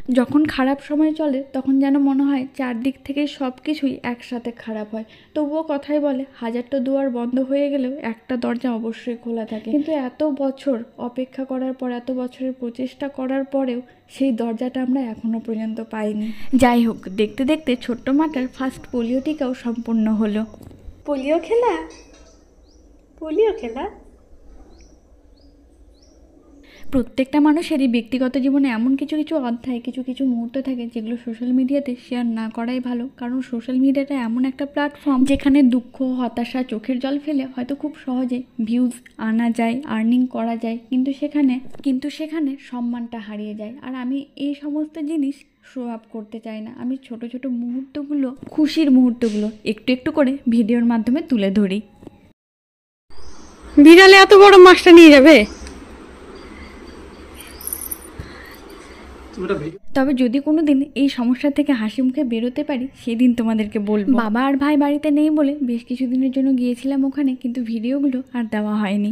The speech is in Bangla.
যখন খারাপ সময় চলে তখন যেন মনে হয় চারদিক থেকে সব কিছুই একসাথে খারাপ হয়। তবুও কথাই বলে হাজারটা দুয়ার বন্ধ হয়ে গেলেও একটা দরজা অবশ্যই খোলা থাকে। কিন্তু এত বছর অপেক্ষা করার পর, এত বছরের প্রচেষ্টা করার পরেও সেই দরজাটা আমরা এখনো পর্যন্ত পাইনি। যাই হোক, দেখতে দেখতে ছোট্ট মাটার ফার্স্ট পোলিও টিকাও সম্পূর্ণ হলো। পোলিও খেলা, পোলিও খেলা। প্রত্যেকটা মানুষেরই ব্যক্তিগত জীবনে এমন কিছু কিছু অধ্যায়, কিছু কিছু মুহূর্ত থাকে যেগুলো সোশ্যাল মিডিয়াতে শেয়ার না করাই ভালো। কারণ সোশ্যাল মিডিয়াটা এমন একটা প্ল্যাটফর্ম যেখানে দুঃখ, হতাশা, চোখের জল ফেলে হয়তো খুব সহজে ভিউজ আনা যায়, আর্নিং করা যায়, কিন্তু সেখানে সম্মানটা হারিয়ে যায়। আর আমি এই সমস্ত জিনিস শো আপ করতে চাই না। আমি ছোট ছোট মুহূর্তগুলো, খুশির মুহূর্তগুলো একটু একটু করে ভিডিওর মাধ্যমে তুলে ধরি। বিড়ালে এত বড় মাছটা নিয়ে যাবে? তবে যদি কোনো দিন এই সমস্যা থেকে হাসি মুখে বেরোতে পারি সেদিন তোমাদেরকে বলবো। বাবা আর ভাই বাড়িতে নেই বলে বেশ কিছুদিনের জন্য গিয়েছিলাম ওখানে, কিন্তু ভিডিওগুলো আর দেওয়া হয়নি।